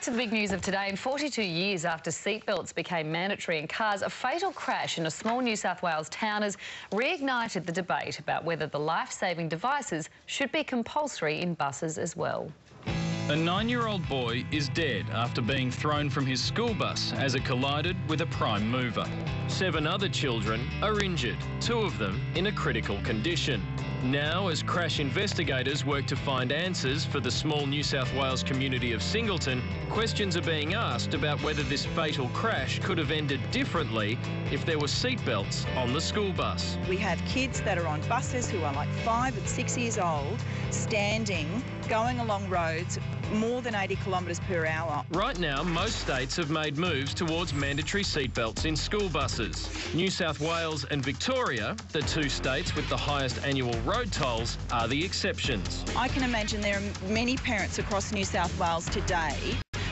to the big news of today. In 42 years after seatbelts became mandatory in cars, a fatal crash in a small New South Wales town has reignited the debate about whether the life-saving devices should be compulsory in buses as well. A 9-year-old boy is dead after being thrown from his school bus as it collided with a prime mover. 7 other children are injured, 2 of them in a critical condition. Now, as crash investigators work to find answers for the small New South Wales community of Singleton, questions are being asked about whether this fatal crash could have ended differently if there were seatbelts on the school bus. We have kids that are on buses who are like 5 and 6 years old, standing, going along roads more than 80 kilometres per hour. Right now, most states have made moves towards mandatory seatbelts in school buses. New South Wales and Victoria, the 2 states with the highest annual road tolls, are the exceptions. I can imagine there are many parents across New South Wales today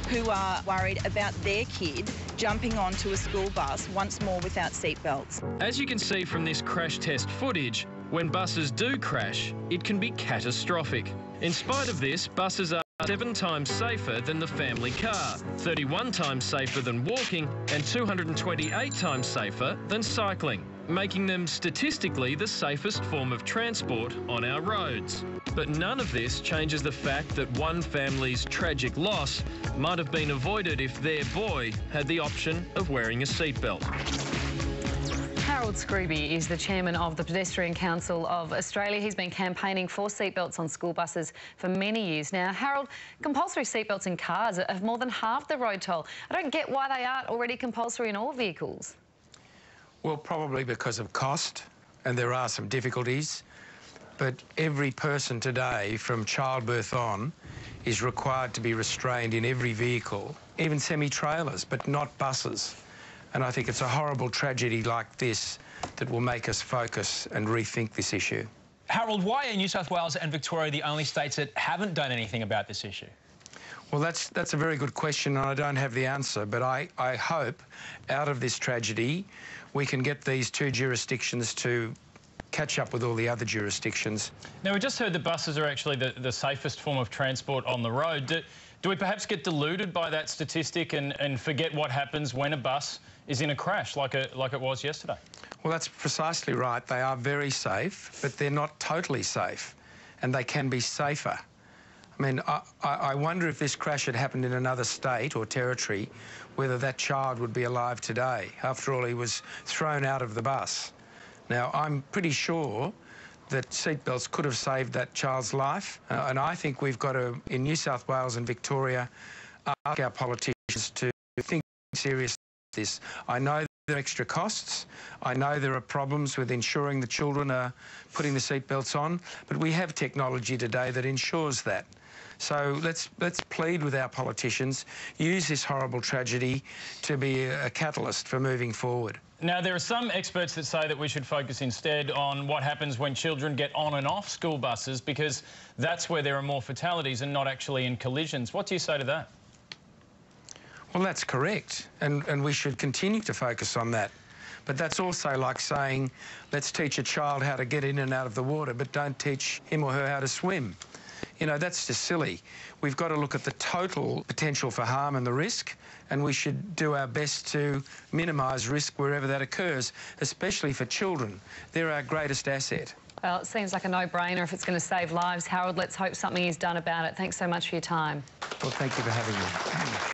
who are worried about their kid jumping onto a school bus once more without seatbelts. As you can see from this crash test footage, when buses do crash, it can be catastrophic. In spite of this, buses are 7 times safer than the family car, 31 times safer than walking, and 228 times safer than cycling, making them statistically the safest form of transport on our roads. But none of this changes the fact that one family's tragic loss might have been avoided if their boy had the option of wearing a seatbelt. Harold Scrooby is the chairman of the Pedestrian Council of Australia. He's been campaigning for seatbelts on school buses for many years now. Harold, compulsory seatbelts in cars have more than halved the road toll. I don't get why they aren't already compulsory in all vehicles. Well, probably because of cost, and there are some difficulties. But every person today, from childbirth on, is required to be restrained in every vehicle, even semi-trailers, but not buses. And I think it's a horrible tragedy like this that will make us focus and rethink this issue. Harold, why are New South Wales and Victoria the only states that haven't done anything about this issue? Well, that's a very good question, and I don't have the answer, but I hope out of this tragedy we can get these 2 jurisdictions to catch up with all the other jurisdictions. Now, we just heard that buses are actually the safest form of transport on the road. Do we perhaps get deluded by that statistic and forget what happens when a bus is in a crash like it was yesterday? Well, that's precisely right. They are very safe, but they're not totally safe, and they can be safer. I mean, I wonder if this crash had happened in another state or territory, whether that child would be alive today. After all, he was thrown out of the bus. Now, I'm pretty sure that seatbelts could have saved that child's life, and I think we've got to, in New South Wales and Victoria, ask our politicians to think seriously about this. I know there are extra costs. I know there are problems with ensuring the children are putting the seatbelts on, but we have technology today that ensures that. So let's plead with our politicians, use this horrible tragedy to be a catalyst for moving forward. Now, there are some experts that say that we should focus instead on what happens when children get on and off school buses, because that's where there are more fatalities and not actually in collisions. What do you say to that? Well, that's correct, and we should continue to focus on that. But that's also like saying, let's teach a child how to get in and out of the water, but don't teach him or her how to swim. You know, that's just silly. We've got to look at the total potential for harm and the risk, and we should do our best to minimise risk wherever that occurs, especially for children. They're our greatest asset. Well, it seems like a no-brainer if it's going to save lives. Harold, let's hope something is done about it. Thanks so much for your time. Well, thank you for having me.